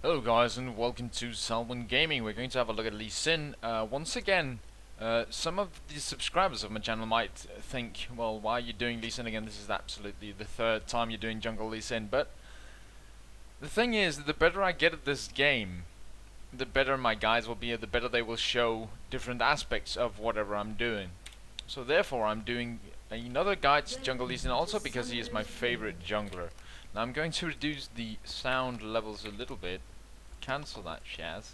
Hello guys and welcome to Salwyn Gaming. We're going to have a look at Lee Sin. Once again, some of the subscribers of my channel might think, well, why are you doing Lee Sin again? This is absolutely the third time you're doing Jungle Lee Sin. But the thing is, the better I get at this game, the better my guys will be, the better they will show different aspects of whatever I'm doing. So therefore I'm doing another guide to Jungle Lee Sin also because he is my favorite jungler. Now I'm going to reduce the sound levels a little bit, cancel that Shaz,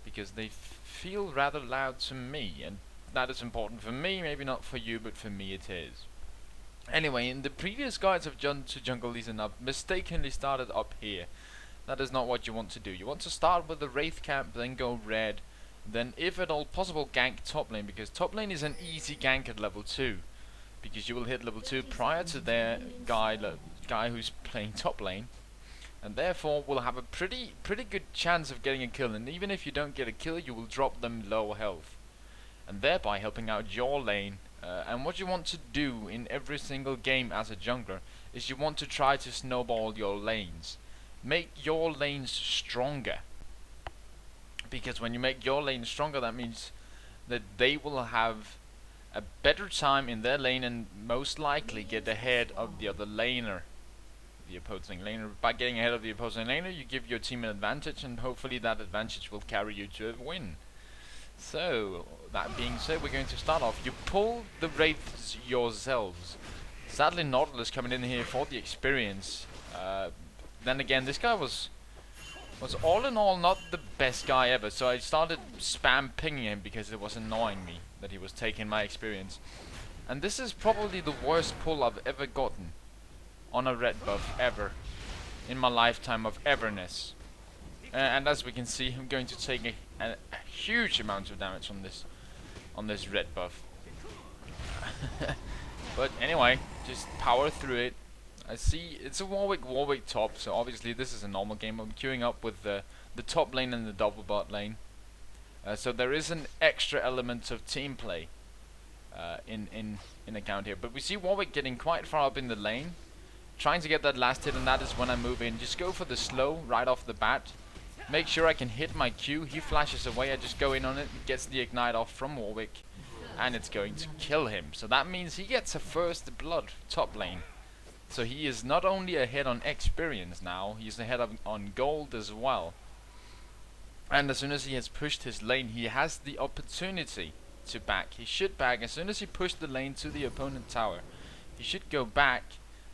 because they feel rather loud to me, and that is important for me, maybe not for you, but for me it is. Anyway, in the previous guides I've done to Jungle Lee Sin, I've mistakenly started up here. That is not what you want to do. You want to start with the Wraith camp, then go red, then if at all possible gank top lane, because top lane is an easy gank at level 2. Because you will hit level 2 prior to their guy who's playing top lane, and therefore will have a pretty good chance of getting a kill. And even if you don't get a kill, you will drop them low health, and thereby helping out your lane. And what you want to do in every single game as a jungler is you want to try to snowball your lanes. Make your lanes stronger, because when you make your lane stronger, that means that they will have a better time in their lane and most likely get ahead of the other laner, the opposing laner. By getting ahead of the opposing laner, you give your team an advantage, and hopefully that advantage will carry you to a win. So, that being said, we're going to start off. You pull the wraiths yourselves. Sadly, Nautilus coming in here for the experience. Then again, this guy was all in all not the best guy ever, so I started spam pinging him because it was annoying me that he was taking my experience. And this is probably the worst pull I've ever gotten on a red buff ever in my lifetime of everness. And as we can see, I'm going to take a huge amount of damage on this red buff. But anyway, just power through it. I see it's a Warwick top, so obviously this is a normal game. I'm queuing up with the top lane and the double bot lane. So there is an extra element of team play in account here. But we see Warwick getting quite far up in the lane, trying to get that last hit, and that is when I move in. Just go for the slow right off the bat. Make sure I can hit my Q. He flashes away. I just go in on it, gets the ignite off from Warwick, and it's going to kill him. So that means he gets a first blood top lane. So he is not only ahead on experience now, he's ahead on gold as well. And as soon as he has pushed his lane, he has the opportunity to back. He should back as soon as he pushed the lane to the opponent tower. He should go back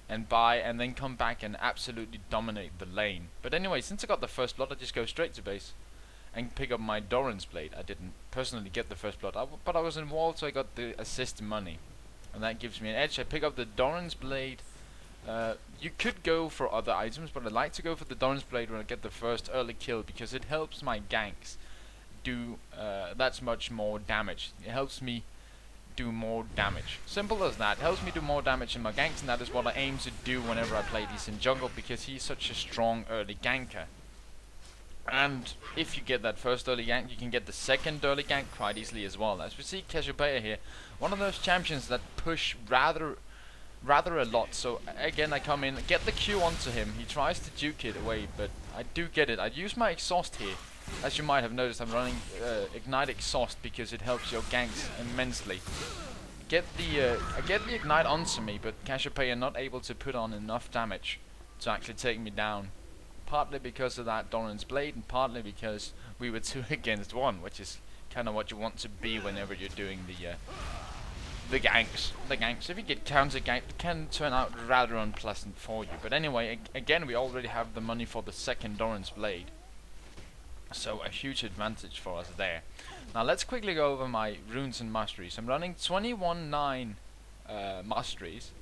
and buy, and then come back and absolutely dominate the lane. But anyway, since I got the first blood, I just go straight to base and pick up my Doran's blade. I didn't personally get the first blood, but I was involved, so I got the assist money, and that gives me an edge. I pick up the Doran's blade. You could go for other items, but I like to go for the Doran's blade when I get the first early kill, because it helps my ganks do that's much more damage. It helps me do more damage. Simple as that. Helps me do more damage in my ganks, and that is what I aim to do whenever I play Lee Sin jungle, because he's such a strong early ganker. And if you get that first early gank, you can get the second early gank quite easily as well. As we see Cassiopeia here, one of those champions that push rather a lot. So again, I come in, get the Q onto him. He tries to duke it away, but I do get it. I use my exhaust here. As you might have noticed, I'm running ignite exhaust because it helps your ganks immensely. I get the ignite onto me, but Cassiopeia not able to put on enough damage to actually take me down. Partly because of that Doran's blade, and partly because we were 2 against 1, which is kind of what you want to be whenever you're doing the ganks. If you get counter ganked, it can turn out rather unpleasant for you. But anyway, again, we already have the money for the second Doran's blade, so a huge advantage for us there. Now let's quickly go over my runes and masteries. I'm running 21-9 masteries,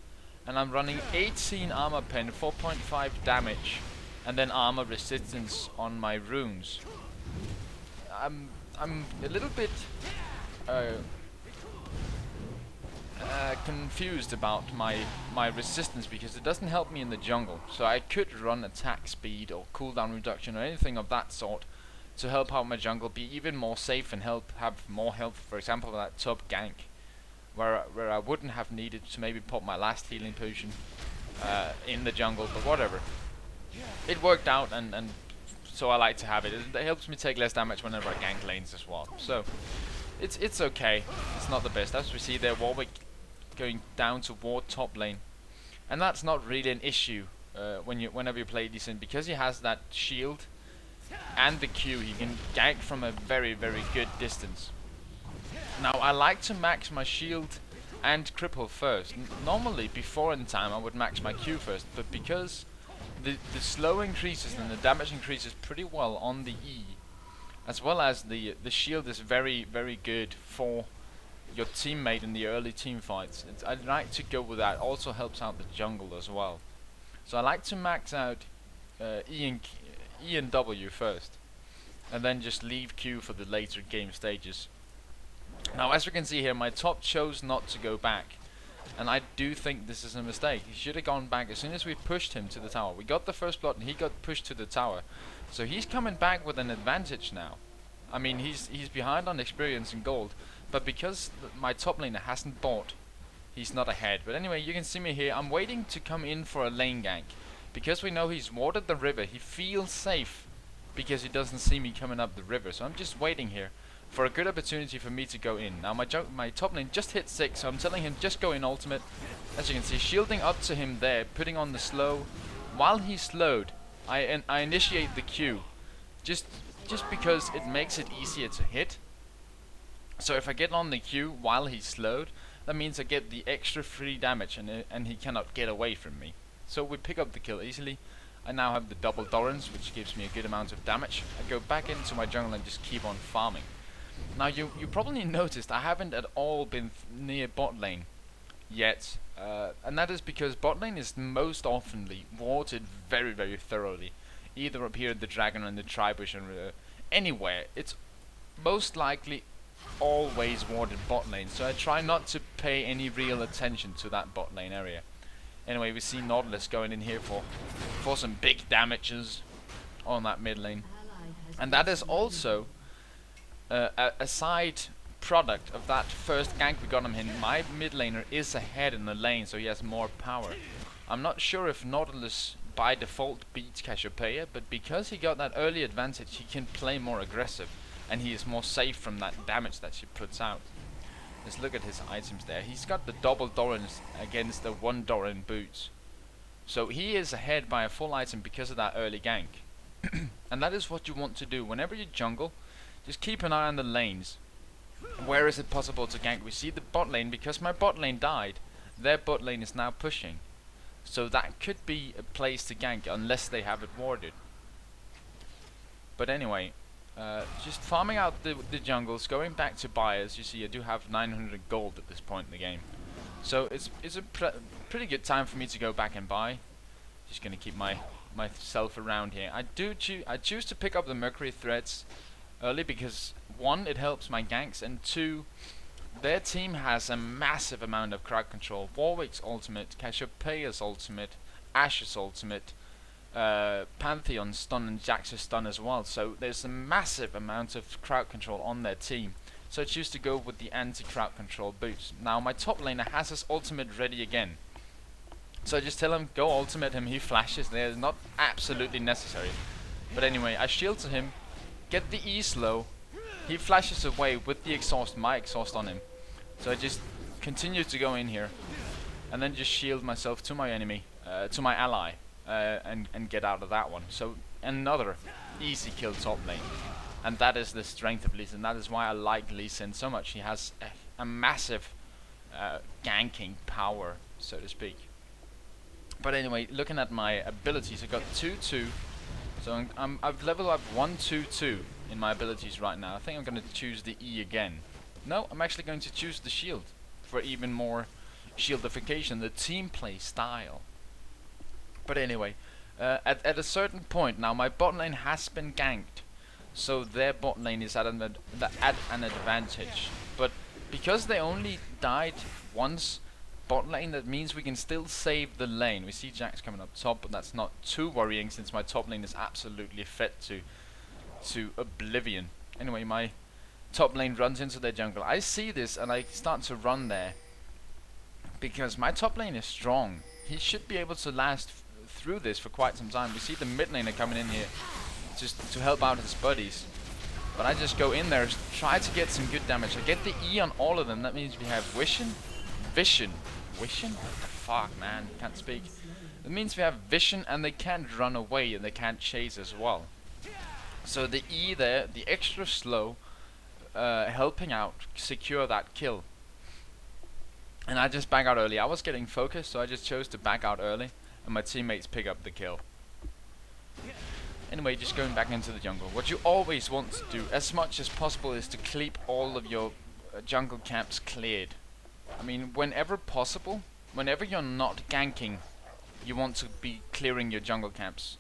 and I'm running 18 armor pen, 4.5 damage, and then armor resistance on my runes. I'm a little bit confused about my resistance, because it doesn't help me in the jungle. So I could run attack speed or cooldown reduction or anything of that sort to help out my jungle be even more safe and have more health. For example, that top gank, where I wouldn't have needed to maybe pop my last healing potion in the jungle, but whatever. It worked out, and so I like to have it. It helps me take less damage whenever I gank lanes as well. So it's okay. It's not the best. As we see there, Warwick going down toward top lane, and that's not really an issue whenever you play Lee Sin, because he has that shield and the Q. He can gank from a very good distance. Now I like to max my shield and cripple first. Normally before in time I would max my Q first, but because the slow increases and the damage increases pretty well on the E, as well as the shield is very good for your teammate in the early team fights. I like to go with that. Also helps out the jungle as well. So I like to max out E and W first, and then just leave Q for the later game stages. Now as we can see here, my top chose not to go back, and I do think this is a mistake. He should have gone back as soon as we pushed him to the tower. We got the first blood and he got pushed to the tower, so he's coming back with an advantage now. I mean, he's behind on experience and gold, but because my top laner hasn't bought, he's not ahead. But anyway, you can see me here. I'm waiting to come in for a lane gank, because we know he's warded the river. He feels safe because he doesn't see me coming up the river, so I'm just waiting here for a good opportunity for me to go in. Now my top lane just hit 6, so I'm telling him just go in ultimate. As you can see, shielding up to him there, putting on the slow. While he's slowed, I initiate the Q, just because it makes it easier to hit. So if I get on the Q while he's slowed, that means I get the extra free damage, and he cannot get away from me. So we pick up the kill easily. I now have the double Dorans, which gives me a good amount of damage. I go back into my jungle and just keep on farming. Now you probably noticed I haven't at all been near bot lane yet, and that is because bot lane is most oftenly warded very thoroughly, either up here at the dragon or in the tribush or anywhere. It's most likely always warded bot lane, so I try not to pay any real attention to that bot lane area. Anyway, we see Nautilus going in here for some big damages on that mid lane, and that is also a side product of that first gank we got him in. My mid laner is ahead in the lane, so he has more power. I'm not sure if Nautilus by default beats Cassiopeia, but because he got that early advantage, he can play more aggressive, and he is more safe from that damage that she puts out. Let's look at his items there. He's got the double Dorans against the 1 Doran boots, so he is ahead by a full item because of that early gank. And that is what you want to do whenever you jungle. Just keep an eye on the lanes. Where is it possible to gank? We see the bot lane, because my bot lane died, their bot lane is now pushing, so that could be a place to gank unless they have it warded. But anyway, just farming out the jungles, going back to buyers. You see I do have 900 gold at this point in the game, so it's a pretty good time for me to go back and buy. Just gonna keep myself around here. I choose to pick up the Mercury threads early because 1, it helps my ganks, and 2, their team has a massive amount of crowd control. Warwick's ultimate, Cassiopeia's ultimate, Ashe's ultimate, Pantheon's stun, and Jax's stun as well. So there's a massive amount of crowd control on their team. So I choose to go with the anti-crowd control boots. Now my top laner has his ultimate ready again, so I just tell him go ultimate him. He flashes there. It's not absolutely necessary, but anyway, I shield to him, get the E slow, he flashes away with the exhaust, my exhaust on him. So I just continue to go in here, and then just shield myself to my enemy, to my ally, and get out of that one. So another easy kill top lane, and that is the strength of Lee Sin. That is why I like Lee Sin so much. He has a massive ganking power, so to speak. But anyway, looking at my abilities, I got 2-2. So I've leveled up 1-2-2 in my abilities right now. I think I'm going to choose the E again. No, I'm actually going to choose the shield for even more shieldification, the team play style. But anyway, at a certain point now, my bot lane has been ganked, so their bot lane is at an advantage. But because they only died once bot lane, that means we can still save the lane. We see Jax coming up top, but that's not too worrying since my top lane is absolutely fed to oblivion. Anyway, my top lane runs into their jungle. I see this and I start to run there because my top lane is strong. He should be able to last through this for quite some time. We see the mid laner coming in here, just to help out his buddies. But I just go in there, try to get some good damage. I get the E on all of them. That means we have vision. What the fuck, man? Can't speak. It means we have vision, and they can't run away, and they can't chase as well. So the E there, the extra slow, helping out secure that kill. And I just back out early. I was getting focused, so I just chose to back out early, and my teammates pick up the kill. Anyway, just going back into the jungle. What you always want to do, as much as possible, is to keep all of your jungle camps cleared. I mean, whenever possible, whenever you're not ganking, you want to be clearing your jungle camps.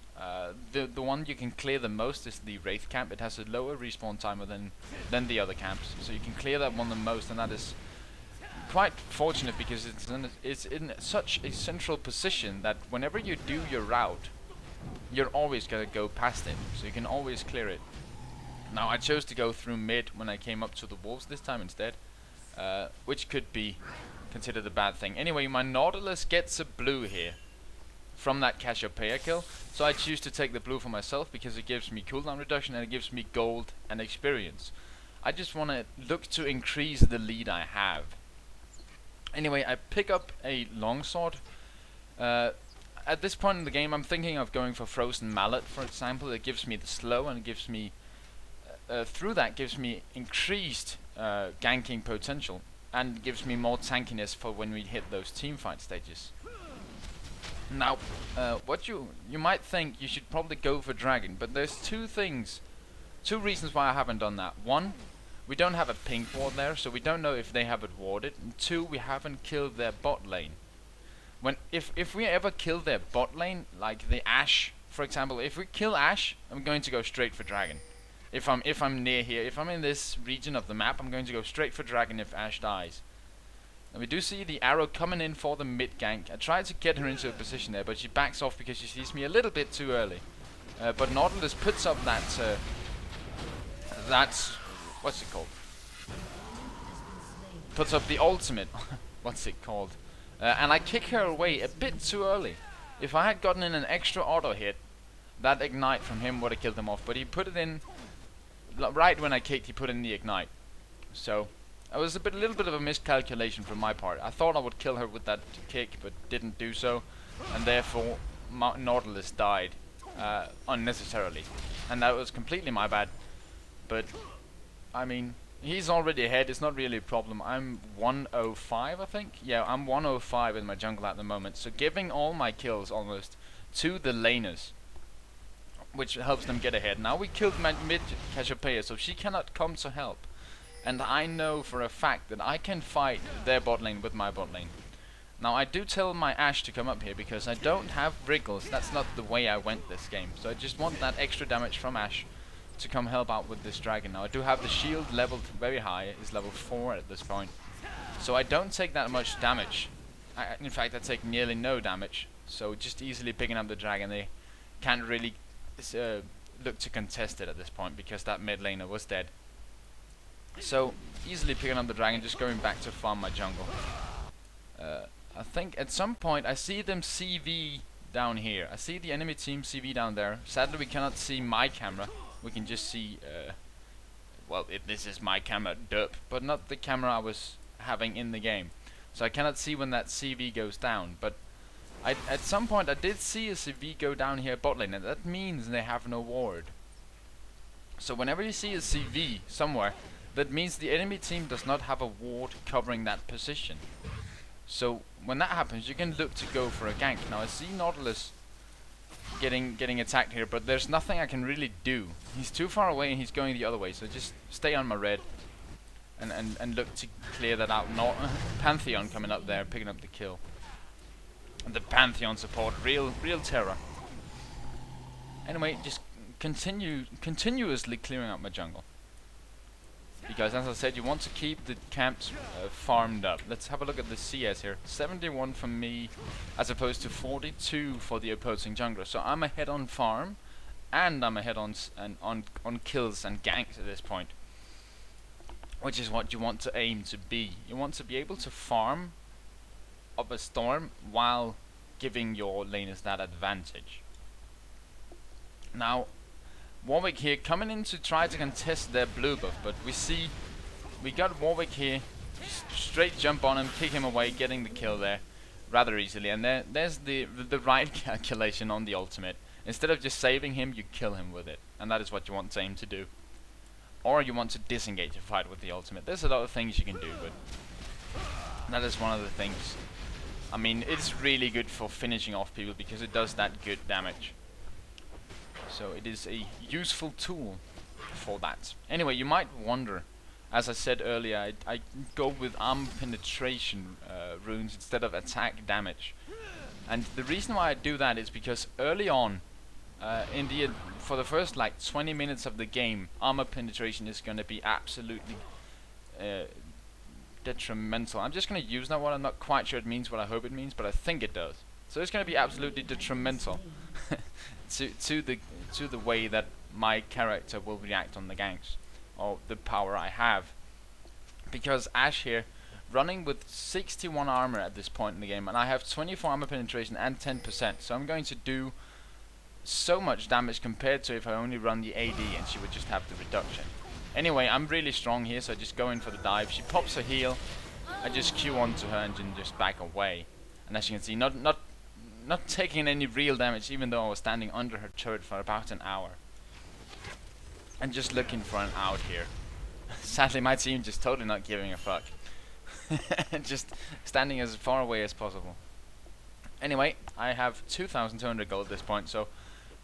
The one you can clear the most is the Wraith camp. It has a lower respawn timer than the other camps, so you can clear that one the most, and that is quite fortunate because it's in such a central position that whenever you do your route, you're always gonna go past it, so you can always clear it. Now I chose to go through mid when I came up to the wolves this time instead, which could be considered a bad thing. Anyway, my Nautilus gets a blue here from that Cassiopeia kill, so I choose to take the blue for myself because it gives me cooldown reduction and it gives me gold and experience. I just want to look to increase the lead I have. Anyway, I pick up a longsword. At this point in the game, I'm thinking of going for Frozen Mallet, for example. It gives me the slow, and it gives me, through that, gives me increased ganking potential, and gives me more tankiness for when we hit those teamfight stages. Now, what you might think you should probably go for Dragon, but there's two reasons why I haven't done that. One, we don't have a pink ward there, so we don't know if they have it warded. And two, we haven't killed their bot lane. If we ever kill their bot lane, like the Ashe, for example, if we kill Ashe, I'm going to go straight for Dragon. If I'm near here, if I'm in this region of the map, I'm going to go straight for Dragon if Ashe dies. And we do see the arrow coming in for the mid gank. I tried to get her into a position there, but she backs off because she sees me a little bit too early. But Nautilus puts up that's what's it called? Puts up the ultimate. What's it called? And I kick her away a bit too early. If I had gotten in an extra auto hit, that ignite from him would have killed him off. But he put it in right when I kicked. He put in the ignite. So it was a little bit of a miscalculation from my part. I thought I would kill her with that kick, but didn't do so, and therefore Nautilus died unnecessarily, and that was completely my bad. But I mean, he's already ahead. It's not really a problem. I'm 105, I think. Yeah, I'm 105 in my jungle at the moment. So giving all my kills almost to the laners, which helps them get ahead. Now we killed my mid Cassiopeia, so she cannot come to help. And I know for a fact that I can fight their bot lane with my bot lane. Now I do tell my Ashe to come up here because I don't have Wriggles. That's not the way I went this game. So I just want that extra damage from Ashe to come help out with this dragon. Now I do have the shield leveled very high. It's level 4 at this point, so I don't take that much damage. In fact, I take nearly no damage, so just easily picking up the dragon. They can't really look to contest it at this point because that mid laner was dead. So easily picking up the dragon, just going back to farm my jungle. I think at some point I see them CV down here. I see the enemy team CV down there. Sadly we cannot see my camera. We can just see, well, this is my camera, derp, but not the camera I was having in the game. So I cannot see when that CV goes down, but at some point I did see a CV go down here bot lane, and that means they have no ward. So whenever you see a CV somewhere, that means the enemy team does not have a ward covering that position. So when that happens, you can look to go for a gank. Now I see Nautilus getting attacked here, but there's nothing I can really do. He's too far away and he's going the other way, so just stay on my red and look to clear that out. Not Pantheon coming up there, picking up the kill. And the Pantheon support, real terror. Anyway, just continuously clearing out my jungle. Because as I said, you want to keep the camps farmed up. Let's have a look at the CS here. 71 from me, as opposed to 42 for the opposing jungler. So I'm ahead on farm, and I'm ahead on kills and ganks at this point. Which is what you want to aim to be. You want to be able to farm up a storm while giving your laners that advantage. Now, Warwick here coming in to try to contest their blue buff, but we got Warwick here, straight jump on him, kick him away, getting the kill there rather easily. And there's the right calculation on the ultimate. Instead of just saving him, you kill him with it, and that is what you want Zane to do. Or you want to disengage a fight with the ultimate. There's a lot of things you can do, but that is one of the things. I mean, it's really good for finishing off people because it does that good damage. So it is a useful tool for that. Anyway, you might wonder, as I said earlier, I go with armor penetration runes instead of attack damage. And the reason why I do that is because early on, for the first like 20 minutes of the game, armor penetration is going to be absolutely detrimental. I'm just going to use that one. I'm not quite sure it means what I hope it means, but I think it does. So it's going to be absolutely detrimental to the way that my character will react on the ganks, or the power I have. Because Ashe here, running with 61 armor at this point in the game, and I have 24 armor penetration and 10%, so I'm going to do so much damage compared to if I only run the AD and she would just have the reduction. Anyway, I'm really strong here, so I just go in for the dive. She pops her heal, I just Q onto her and then just back away. And as you can see, not taking any real damage, even though I was standing under her turret for about an hour. And just looking for an out here. Sadly, my team just totally not giving a fuck. Just standing as far away as possible. Anyway, I have 2,200 gold at this point, so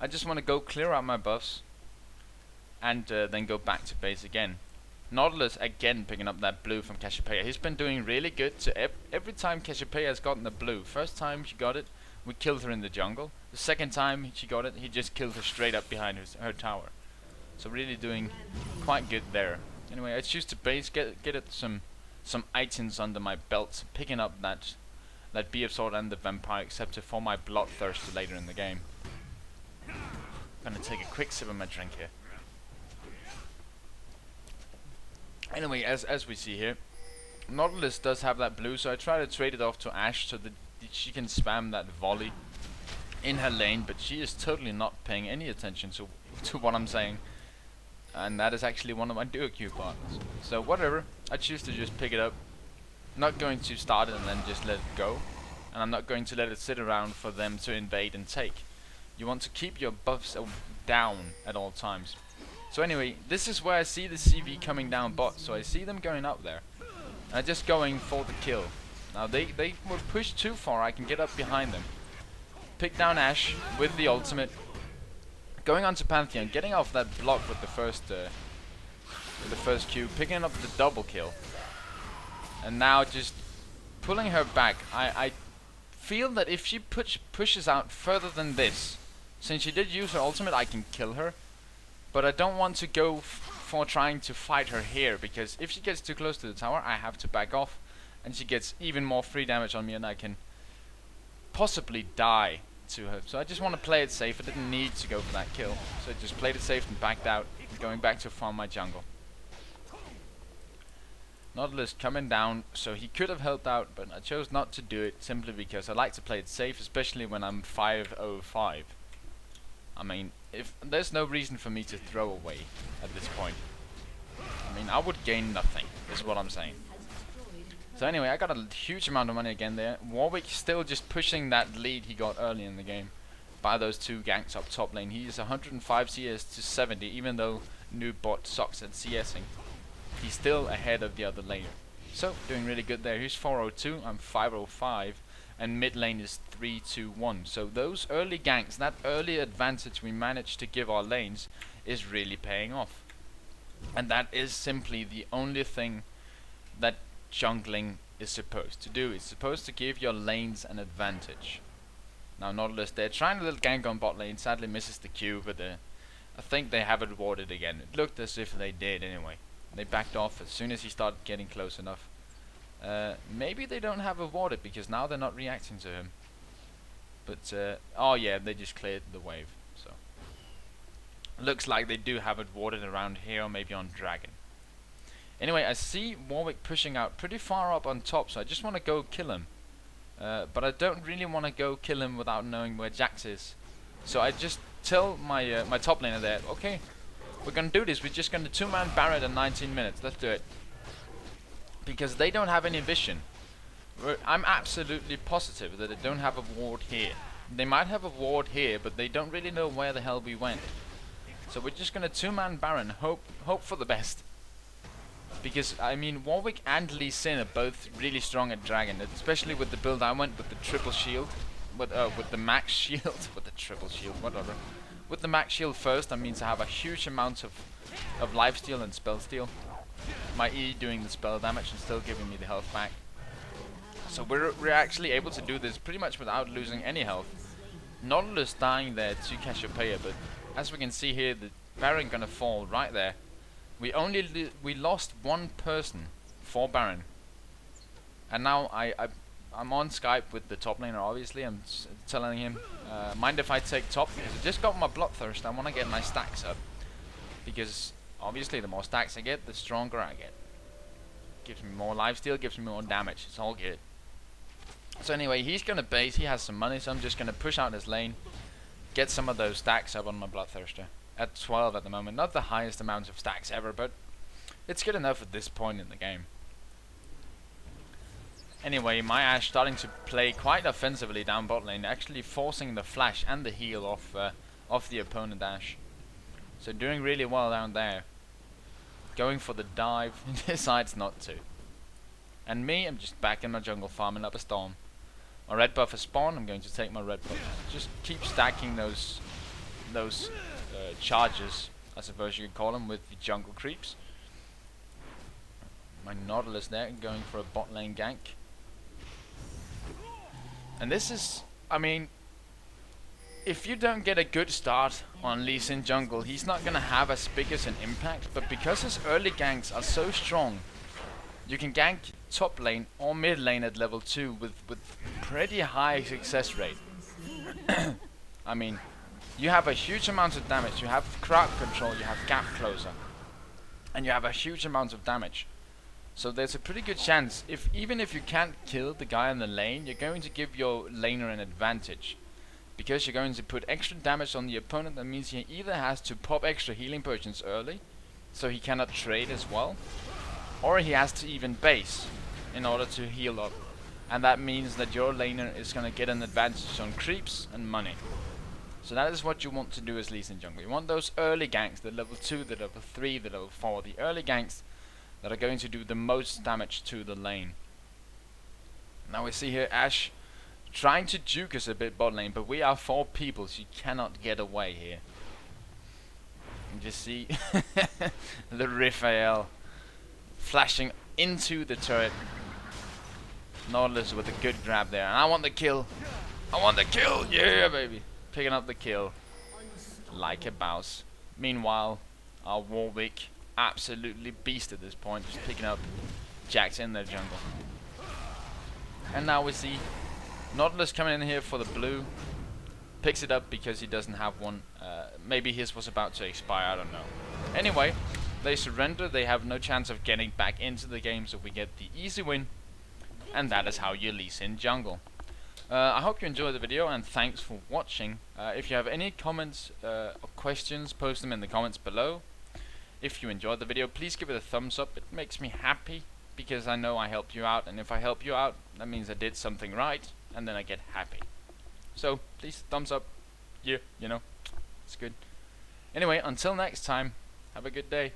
I just want to go clear out my buffs and then go back to base again. Nautilus again picking up that blue from Cassiopeia. He's been doing really good. To every time Cassiopeia has gotten the blue, first time she got it, we killed her in the jungle. The second time she got it, he just killed her straight up behind her tower. So really doing quite good there. Anyway, I choose to base, get it some items under my belt, picking up that BF sword and the vampire acceptor for my bloodthirst later in the game. Gonna take a quick sip of my drink here. Anyway, as we see here, Nautilus does have that blue, so I try to trade it off to Ashe so that she can spam that volley in her lane, but she is totally not paying any attention to what I'm saying. And that is actually one of my duo queue partners. So whatever, I choose to just pick it up. Not going to start it and then just let it go. And I'm not going to let it sit around for them to invade and take. You want to keep your buffs down at all times. So anyway, this is where I see the CV coming down bot. So I see them going up there. And I'm just going for the kill. Now they were pushed too far, I can get up behind them. Pick down Ashe with the ultimate. Going on to Pantheon, getting off that block with the first Q, picking up the double kill. And now just pulling her back. I feel that if she pushes out further than this, since she did use her ultimate, I can kill her. But I don't want to go for trying to fight her here, because if she gets too close to the tower, I have to back off. And she gets even more free damage on me and I can possibly die to her. So I just want to play it safe. I didn't need to go for that kill. So I just played it safe and backed out, going back to farm my jungle. Nautilus coming down, so he could have helped out, but I chose not to do it simply because I like to play it safe, especially when I'm 505. I mean, if there's no reason for me to throw away at this point. I mean, I would gain nothing, is what I'm saying. So anyway, I got a huge amount of money again there. Warwick still just pushing that lead he got early in the game by those two ganks up top lane. He is 105 CS to 70, even though new bot sucks at CSing. He's still ahead of the other laner. So, doing really good there. He's 402, I'm 505, and mid lane is 321. So those early ganks, that early advantage we managed to give our lanes is really paying off. And that is simply the only thing that jungling is supposed to do. It's supposed to give your lanes an advantage. Now Nautilus, they're trying a little gank on bot lane, sadly misses the Q, but I think they have it warded again. It looked as if they did anyway. They backed off as soon as he started getting close enough. Maybe they don't have it warded because now they're not reacting to him. But oh yeah, they just cleared the wave. So looks like they do have it warded around here, or maybe on Dragon. Anyway, I see Warwick pushing out pretty far up on top, so I just want to go kill him. But I don't really want to go kill him without knowing where Jax is. So I just tell my my top laner there, okay, we're gonna do this. We're just gonna two-man Baron in 19 minutes. Let's do it. Because they don't have any vision. I'm absolutely positive that they don't have a ward here. They might have a ward here, but they don't really know where the hell we went. So we're just gonna two-man Baron, hope for the best. Because I mean, Warwick and Lee Sin are both really strong at Dragon, especially with the build I went with the triple shield, with the max shield, with the triple shield, whatever. With the max shield first, that means I have a huge amount of lifesteal and spell steal. My E doing the spell damage and still giving me the health back. So we're actually able to do this pretty much without losing any health. Nautilus dying there to Cassiopeia, but as we can see here, the Baron gonna fall right there. We lost one person for Baron, and now I'm on Skype with the top laner. Obviously, I'm telling him, mind if I take top, because I just got my bloodthirst. I want to get my stacks up, because obviously the more stacks I get, the stronger I get. Gives me more lifesteal, gives me more damage. It's all good. So anyway, he's gonna base. He has some money, so I'm just gonna push out his lane, get some of those stacks up on my bloodthirster. At 12 at the moment, not the highest amount of stacks ever, but it's good enough at this point in the game. Anyway, my Ashe starting to play quite offensively down bot lane, actually forcing the flash and the heal off the opponent Ashe. So doing really well down there. Going for the dive, decides not to. And me, I'm just back in my jungle farming up a storm. My red buff is spawned, I'm going to take my red buff. Just keep stacking those charges, I suppose you could call them, with the jungle creeps. My Nautilus there going for a bot lane gank. And this is, I mean, if you don't get a good start on Lee Sin jungle, he's not gonna have as big as an impact, but because his early ganks are so strong, you can gank top lane or mid lane at level 2 with pretty high success rate. I mean, you have a huge amount of damage, you have crowd control, you have gap closer, and you have a huge amount of damage. So there's a pretty good chance, even if you can't kill the guy in the lane, you're going to give your laner an advantage. Because you're going to put extra damage on the opponent, that means he either has to pop extra healing potions early, so he cannot trade as well, or he has to even base in order to heal up. And that means that your laner is going to get an advantage on creeps and money. So that is what you want to do as Lee Sin jungle. You want those early ganks, the level 2, the level 3, the level 4, the early ganks that are going to do the most damage to the lane. Now we see here Ashe trying to juke us a bit bot lane, but we are 4 people, so you cannot get away here. You just see the Raphael flashing into the turret. Nautilus with a good grab there, and I want the kill. I want the kill, yeah baby. Picking up the kill like a boss. Meanwhile, our Warwick, absolutely beast at this point, just picking up jacks in their jungle. And now we see Nautilus coming in here for the blue. Picks it up because he doesn't have one. Maybe his was about to expire, I don't know. Anyway, they surrender. They have no chance of getting back into the game, so we get the easy win. And that is how you Lee Sin jungle. I hope you enjoyed the video, and thanks for watching. If you have any comments or questions, post them in the comments below. If you enjoyed the video, please give it a thumbs up. It makes me happy, because I know I helped you out, and if I help you out, that means I did something right, and then I get happy. So please, thumbs up. Yeah, you know, it's good. Anyway, until next time, have a good day.